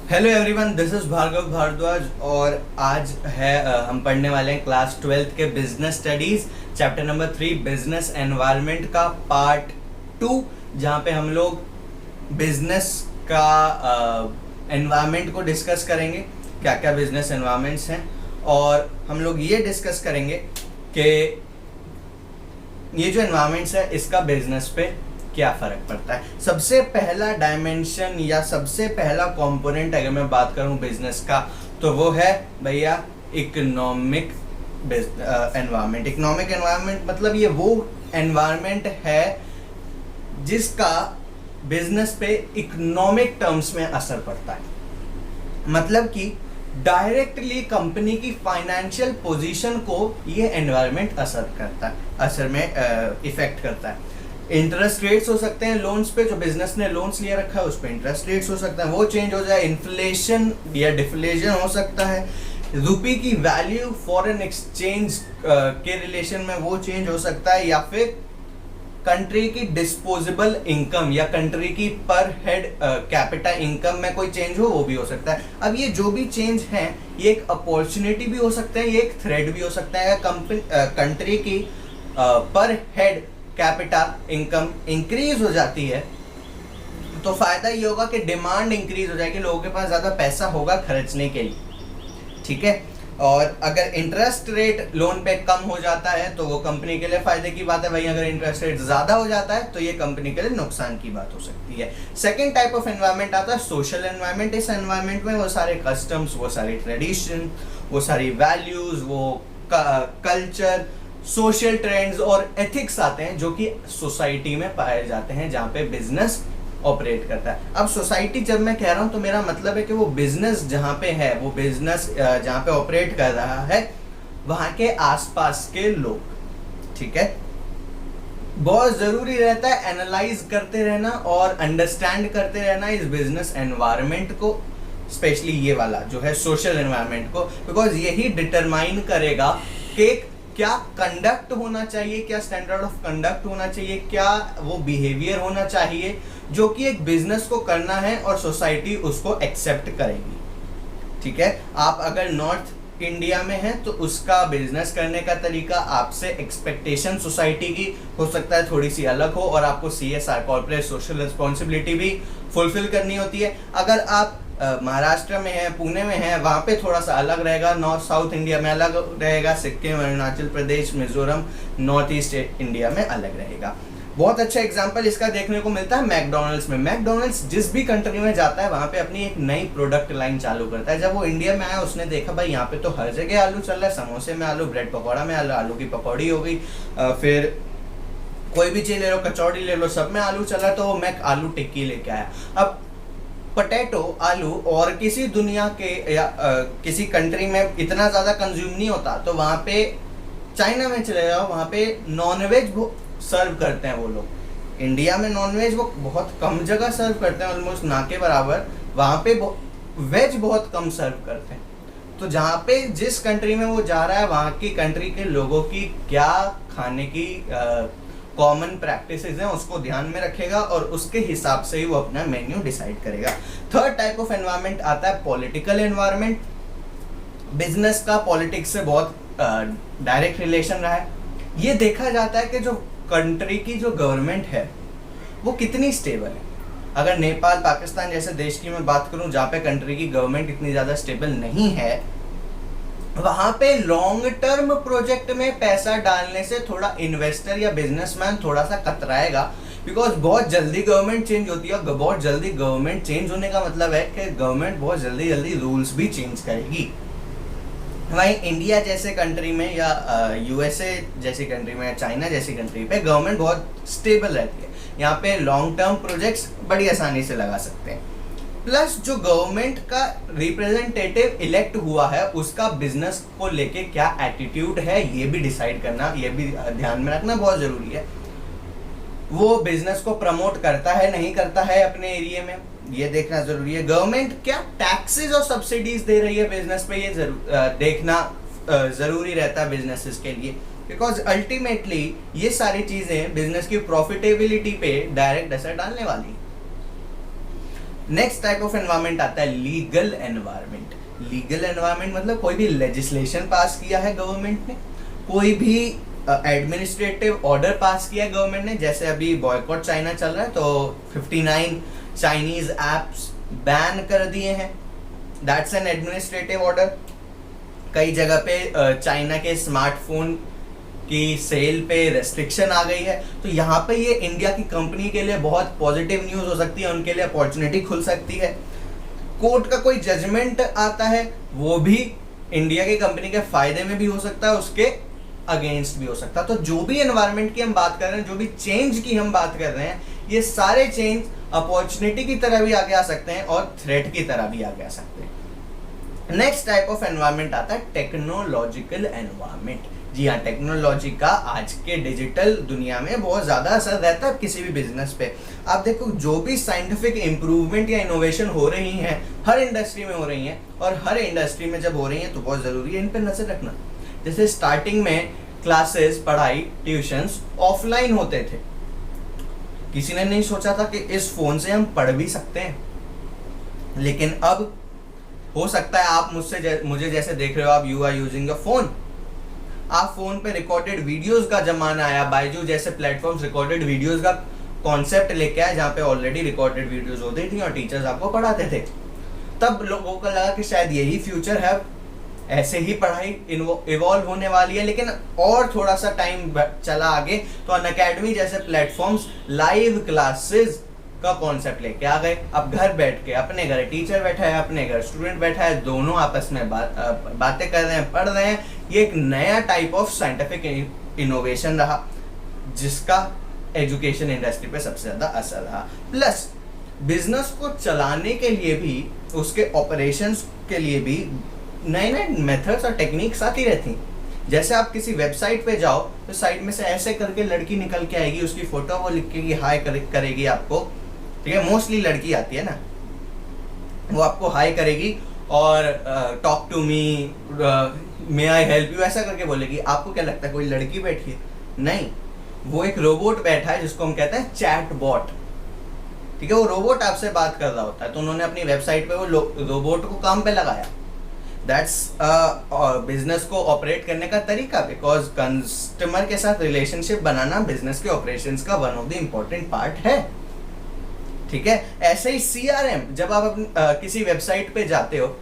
Hello everyone, this is Bhargav Bharadwaj और आज है हम पढ़ने वाले हैं क्लास 12th के business studies chapter number 3 business environment का पार्ट 2, जहाँ पे हम लोग बिजनेस का एनवायरनमेंट को डिस्कस करेंगे। क्या क्या बिजनेस एनवायरनमेंट्स हैं और हम लोग ये डिस्कस करेंगे कि ये जो एनवायरनमेंट्स है इसका बिजनेस पे क्या फर्क पड़ता है। सबसे पहला डायमेंशन या सबसे पहला कंपोनेंट अगर मैं बात करूं बिजनेस का तो वो है भैया इकोनॉमिक एनवायरनमेंट। इकोनॉमिक एनवायरनमेंट मतलब ये वो एनवायरनमेंट है जिसका बिजनेस पे इकोनॉमिक टर्म्स में असर पड़ता है। मतलब कि डायरेक्टली कंपनी की फाइनेंशियल पोजीशन को ये एनवायरनमेंट असर में इफेक्ट करता है। इंटरेस्ट रेट्स हो सकते हैं लोन्स पे, जो बिजनेस ने लोन्स लिया रखा है उस पे इंटरेस्ट रेट्स हो सकता है, वो चेंज हो जाए। इन्फ्लेशन या डिफ्लेशन हो सकता है। रुपी की वैल्यू फॉरेन एक्सचेंज के रिलेशन में वो चेंज हो सकता है, या फिर कंट्री की डिस्पोजेबल इनकम या कंट्री की पर हेड कैपिटा इनकम में कोई चेंज हो, वो भी हो सकता है। अब ये जो भी चेंज है ये एक अपॉर्चुनिटी भी हो सकता है, ये एक थ्रेट भी हो सकता है। कंट्री की पर हेड कैपिटा इनकम इंक्रीज हो जाती है तो फायदा ये होगा कि डिमांड इंक्रीज हो जाएगी, लोगों के पास ज्यादा पैसा होगा खर्चने के लिए। ठीक है। और अगर इंटरेस्ट रेट लोन पे कम हो जाता है तो वो कंपनी के लिए फायदे की बात है। वहीं अगर इंटरेस्ट रेट ज्यादा हो जाता है तो ये कंपनी के लिए नुकसान की बात हो सकती है। सेकेंड टाइप ऑफ एनवायरनमेंट आता है सोशल एनवायरनमेंट। इस एनवायरनमेंट में वो सारे कस्टम्स, वो सारे ट्रेडिशन, वो सारी वैल्यूज, वो कल्चर, सोशल ट्रेंड्स और एथिक्स आते हैं जो कि सोसाइटी में पाए जाते हैं जहाँ पे बिजनेस ऑपरेट करता है। अब सोसाइटी जब मैं कह रहा हूँ तो मेरा मतलब है कि वो बिजनेस जहाँ पे है, वो बिजनेस जहाँ पे ऑपरेट कर रहा है वहाँ के आसपास के लोग। ठीक है। बहुत जरूरी रहता है एनालाइज करते रहना और अंडरस्टैंड करते रहना इस बिजनेस एनवायरनमेंट को, स्पेशली ये वाला जो है सोशल एनवायरनमेंट को, बिकॉज यही डिटरमाइन करेगा कि क्या कंडक्ट होना चाहिए, क्या स्टैंडर्ड ऑफ कंडक्ट होना चाहिए, क्या वो बिहेवियर होना चाहिए जो कि एक बिजनेस को करना है और सोसाइटी उसको एक्सेप्ट करेगी। ठीक है। आप अगर नॉर्थ इंडिया में हैं तो उसका बिजनेस करने का तरीका, आपसे एक्सपेक्टेशन सोसाइटी की हो सकता है थोड़ी सी अलग हो और आपको CSR कॉर्पोरेट सोशल रिस्पॉन्सिबिलिटी भी फुलफिल करनी होती है। अगर आप महाराष्ट्र में है, पुणे में है, वहाँ पे थोड़ा सा अलग रहेगा। नॉर्थ साउथ इंडिया में अलग रहेगा, Sikkim, Arunachal Pradesh, Mizoram, north east India में अलग रहेगा। बहुत अच्छा एग्जांपल इसका देखने को मिलता है मैकडोनल्ड्स में। मैकडोनल्ड्स जिस भी कंट्री में जाता है वहाँ पे अपनी एक नई प्रोडक्ट लाइन चालू करता है। जब वो इंडिया में आया उसने देखा भाई यहाँ पे तो हर जगह आलू चल रहा है, समोसे में आलू, ब्रेड पकौड़ा में आलू, आलू की पकौड़ी हो गई, फिर कोई भी चीज ले लो, कचौड़ी ले लो, सब में आलू चल रहा है, तो मैं आलू टिक्की लेके आया। अब पोटैटो, आलू और किसी दुनिया के या किसी कंट्री में इतना ज्यादा कंज्यूम नहीं होता, तो वहां पे चाइना में चले जाओ, वहां पे नॉनवेज सर्व करते हैं वो लोग। इंडिया में नॉनवेज वो बहुत कम जगह सर्व करते हैं, ऑलमोस्ट ना के बराबर। वहां पे वेज बहुत कम सर्व करते हैं। तो जहाँ पे जिस कंट्री में वो जा रहा है वहां की कंट्री के लोगों की क्या खाने की कॉमन प्रैक्टिसेस हैं उसको ध्यान में रखेगा और उसके हिसाब से ही वो अपना मेन्यू डिसाइड करेगा। थर्ड टाइप ऑफ एनवायरनमेंट आता है पॉलिटिकल एनवायरनमेंट। बिजनेस का पॉलिटिक्स से बहुत डायरेक्ट रिलेशन रहा है। ये देखा जाता है कि जो कंट्री की जो गवर्नमेंट है वो कितनी स्टेबल है। अगर नेपाल, पाकिस्तान जैसे देश की मैं बात करूं जहाँ पे कंट्री की गवर्नमेंट इतनी ज्यादा स्टेबल नहीं है, वहां पे लॉन्ग टर्म प्रोजेक्ट में पैसा डालने से थोड़ा इन्वेस्टर या बिजनेसमैन थोड़ा सा कतराएगा, बिकॉज बहुत जल्दी गवर्नमेंट चेंज होती है। बहुत जल्दी गवर्नमेंट चेंज होने का मतलब है कि गवर्नमेंट बहुत जल्दी जल्दी रूल्स भी चेंज करेगी। वहीं इंडिया जैसे कंट्री में या USA जैसी कंट्री में, चाइना जैसी कंट्री पे गवर्नमेंट बहुत स्टेबल रहती है। यहाँ पे लॉन्ग टर्म प्रोजेक्ट्स बड़ी आसानी से लगा सकते हैं। प्लस जो गवर्नमेंट का रिप्रेजेंटेटिव इलेक्ट हुआ है उसका बिजनेस को लेके क्या एटीट्यूड है ये भी डिसाइड करना, ये भी ध्यान में रखना बहुत जरूरी है। वो बिजनेस को प्रमोट करता है नहीं करता है अपने एरिया में, ये देखना जरूरी है। गवर्नमेंट क्या टैक्सेस और सब्सिडीज दे रही है बिजनेस पे, ये देखना जरूरी रहता है बिजनेसेस के लिए, बिकॉज अल्टीमेटली ये सारी चीजें बिजनेस की प्रॉफिटेबिलिटी पे डायरेक्ट असर डालने वाली है। नेक्स्ट टाइप ऑफ एनवायरनमेंट आता है लीगल एनवायरनमेंट। लीगल एनवायरनमेंट मतलब कोई भी लेजिस्लेशन पास किया है गवर्नमेंट ने, कोई भी एडमिनिस्ट्रेटिव ऑर्डर पास किया है गवर्नमेंट ने, जैसे अभी बॉयकॉट चाइना चल रहा है तो 59 चाइनीज एप्स बैन कर दिए हैं, दैट्स एन एडमिनिस्ट्रेटिव ऑर्डर। कई जगह पे चाइना के स्मार्टफोन की सेल पे रेस्ट्रिक्शन आ गई है, तो यहाँ पे ये इंडिया की कंपनी के लिए बहुत पॉजिटिव न्यूज हो सकती है, उनके लिए अपॉर्चुनिटी खुल सकती है। कोर्ट का कोई जजमेंट आता है वो भी इंडिया की कंपनी के फायदे में भी हो सकता है, उसके अगेंस्ट भी हो सकता है। तो जो भी एनवायरनमेंट की हम बात कर रहे हैं, जो भी चेंज की हम बात कर रहे हैं, ये सारे चेंज अपॉर्चुनिटी की तरह भी आगे आ सकते हैं और थ्रेट की तरह भी आगे आ सकते हैं। नेक्स्ट टाइप ऑफ एनवायरनमेंट आता है टेक्नोलॉजिकल एनवायरनमेंट। जी हाँ, टेक्नोलॉजी का आज के डिजिटल दुनिया में बहुत ज्यादा असर रहता है किसी भी बिजनेस पे। आप देखो जो भी साइंटिफिक इंप्रूवमेंट या इनोवेशन हो रही हैं, हर इंडस्ट्री में हो रही हैं, और हर इंडस्ट्री में जब हो रही हैं तो बहुत जरूरी है इन पर नजर रखना। जैसे स्टार्टिंग में क्लासेस, पढ़ाई, ट्यूशंस ऑफलाइन होते थे, किसी ने नहीं सोचा था कि इस फोन से हम पढ़ भी सकते हैं, लेकिन अब हो सकता है आप मुझे जैसे देख रहे हो, आप you are using a phone, आप फोन पे रिकॉर्डेड वीडियोस का जमाना आया, बायजू जैसे प्लेटफॉर्म्स रिकॉर्डेड वीडियोस का कॉन्सेप्ट लेके आए, जहाँ पे ऑलरेडी रिकॉर्डेड वीडियोस होती थी और टीचर्स आपको पढ़ाते थे। तब लोगों को लगा कि शायद यही फ्यूचर है, ऐसे ही पढ़ाई इवॉल्व होने वाली है। लेकिन और थोड़ा सा टाइम चला आगे तो अनअकैडमी जैसे प्लेटफॉर्म्स लाइव क्लासेस का कॉन्सेप्ट लेके आ गए। अब घर बैठ के, अपने घर टीचर बैठा है, अपने घर स्टूडेंट बैठा है, दोनों आपस में बातें कर रहे हैं, पढ़ रहे हैं। ये एक नया टाइप ऑफ साइंटिफिक इनोवेशन रहा, जिसका एजुकेशन इंडस्ट्री पे सबसे ज्यादा असर रहा। प्लस बिजनेस को चलाने के लिए भी, उसके ऑपरेशंस के लिए भी नए नए मेथड्स और टेक्निक्स आती रहती। जैसे आप किसी वेबसाइट पे जाओ तो साइड में से ऐसे करके लड़की निकल के आएगी, उसकी फोटो वो लिख के हाई करेगी आपको, ठीक है, मोस्टली लड़की आती है ना, वो आपको हाई करेगी और talk to me, may I help you, ऐसा करके बोलेगी। आपको क्या लगता है कोई लड़की बैठी है? नहीं, वो एक रोबोट बैठा है जिसको हम कहते हैं चैट बॉट, ठीक है, वो रोबोट आपसे बात कर रहा होता है। तो उन्होंने अपनी वेबसाइट पे वो रोबोट को काम पे लगाया। दैट्स बिजनेस को ऑपरेट करने का तरीका, बिकॉज कस्टमर के साथ रिलेशनशिप बनाना बिजनेस के ऑपरेशंस का one of the important part है, ठीक है। ऐसे ही CRM, जब आप किसी वेबसाइट पे जाते हो,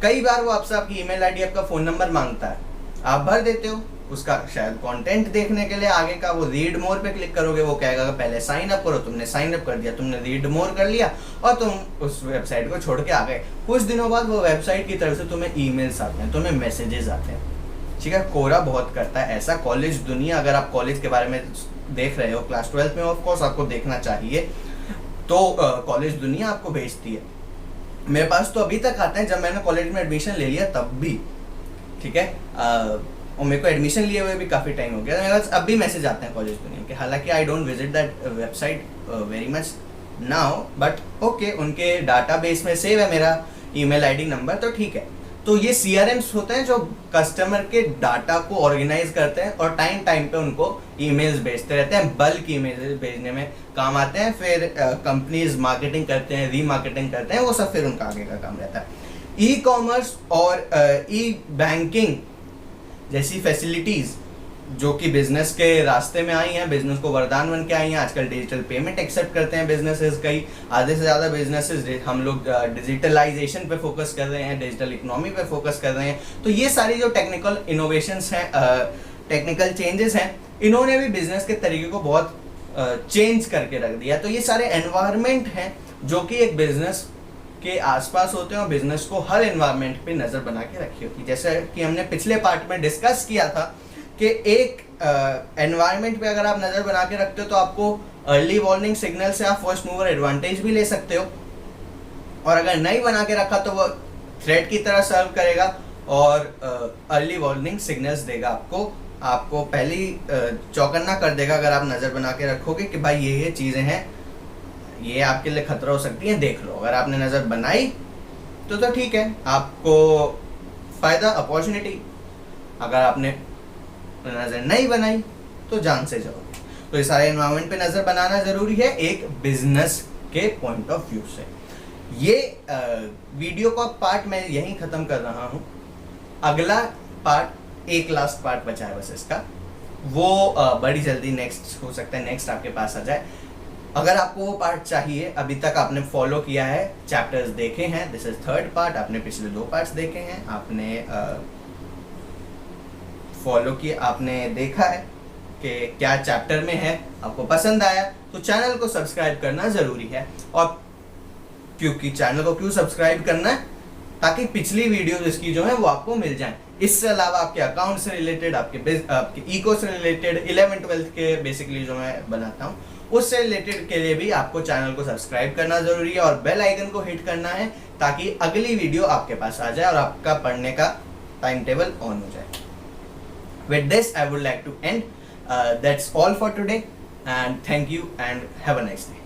कई बार वो आपसे आपकी ईमेल आईडी, आपका फोन नंबर मांगता है, आप भर देते हो, उसका शायद कंटेंट देखने के लिए आगे का वो रीड मोर पे क्लिक करोगे, वो कहेगा कि पहले साइन अप करो, तुमने साइन अप कर दिया, तुमने रीड मोर कर लिया और तुम उस वेबसाइट को छोड़ के आ गए। कुछ दिनों बाद वो वेबसाइट की तरफ से तुम्हें ईमेल्स आते हैं, तुम्हें मैसेजेस आते हैं, ठीक है। कोरा बहुत करता है ऐसा कॉलेज दुनिया। अगर आप कॉलेज के बारे में देख रहे हो, क्लास 12 में ऑफ कोर्स आपको देखना चाहिए, तो कॉलेज दुनिया आपको भेजती है। मेरे पास तो अभी तक आते हैं, जब मैंने कॉलेज में एडमिशन ले लिया तब भी, ठीक है, और मेरे को एडमिशन लिए हुए भी काफ़ी टाइम हो गया, मेरे पास अब भी मैसेज आते हैं कॉलेज दुनिया के। हालांकि I don't visit that website very much now, but okay, उनके डाटाबेस में सेव है मेरा ईमेल आईडी नंबर, तो ठीक है। तो ये CRMs होते हैं जो कस्टमर के डाटा को ऑर्गेनाइज करते हैं और टाइम टाइम पे उनको ईमेल्स भेजते रहते हैं, बल्क ईमेल्स भेजने में काम आते हैं। फिर कंपनीज मार्केटिंग करते हैं, रीमार्केटिंग करते हैं, वो सब फिर उनका आगे का काम रहता है। ई-कॉमर्स और ई-बैंकिंग जैसी फैसिलिटीज जो कि बिजनेस के रास्ते में आई हैं, बिजनेस को वरदान बन के आई हैं। आजकल डिजिटल पेमेंट एक्सेप्ट करते हैं बिजनेसेस, कई आधे से ज़्यादा बिजनेसेस। हम लोग डिजिटलाइजेशन पे फोकस कर रहे हैं, डिजिटल इकोनॉमी पे फोकस कर रहे हैं। तो ये सारी जो टेक्निकल इनोवेशंस हैं, टेक्निकल चेंजेस हैं, इन्होंने भी बिजनेस के तरीके को बहुत चेंज करके रख दिया। तो ये सारे एनवायरनमेंट हैं जो कि एक बिजनेस के आसपास होते हैं और बिजनेस को हर एनवायरनमेंट पे नज़र बना के रखी होती है। जैसे कि हमने पिछले पार्ट में डिस्कस किया था कि एक एनवायरनमेंट पे अगर आप नज़र बना के रखते हो तो आपको अर्ली वार्निंग सिग्नल से आप फर्स्ट मूवर एडवांटेज भी ले सकते हो, और अगर नहीं बना के रखा तो वो थ्रेट की तरह सर्व करेगा और अर्ली वार्निंग सिग्नल्स देगा आपको पहली चौकन्ना कर देगा अगर आप नज़र बना के रखोगे कि भाई ये चीज़ें हैं, ये आपके लिए खतरा हो सकती है, देख लो। अगर आपने नज़र बनाई तो ठीक है, आपको फ़ायदा, अपॉर्चुनिटी। अगर आपने नज़र नहीं बनाई तो जान से जाओगे। तो इस सारे एनवायरनमेंट पे नज़र बनाना ज़रूरी है एक बिजनेस के पॉइंट ऑफ व्यू से। ये वीडियो का पार्ट मैं यहीं ख़त्म कर रहा हूँ। अगला पार्ट, एक लास्ट पार्ट बचा है बस इसका, वो बड़ी जल्दी नेक्स्ट हो सकता है, नेक्स्ट आपके पास आ जाए। अगर आपको वो पार्ट चाहिए, अभी तक आपने फॉलो किया है, चैप्टर्स देखे हैं, दिस इज थर्ड पार्ट, आपने पिछले 2 पार्ट्स देखे हैं, आपने फॉलो किया, आपने देखा है कि क्या चैप्टर में है, आपको पसंद आया तो चैनल को सब्सक्राइब करना ज़रूरी है। और क्योंकि चैनल को क्यों सब्सक्राइब करना है, ताकि पिछली वीडियोस इसकी जो है वो आपको मिल जाएं। इससे अलावा आपके अकाउंट से रिलेटेड, आपके इको से रिलेटेड, 11-12 के बेसिकली जो मैं बनाता हूँ उससे रिलेटेड के लिए भी आपको चैनल को सब्सक्राइब करना जरूरी है और बेल आइकन को हिट करना है, ताकि अगली वीडियो आपके पास आ जाए और आपका पढ़ने का टाइम टेबल ऑन हो जाए। With this, I would like to end. That's all for today, and thank you and have a nice day.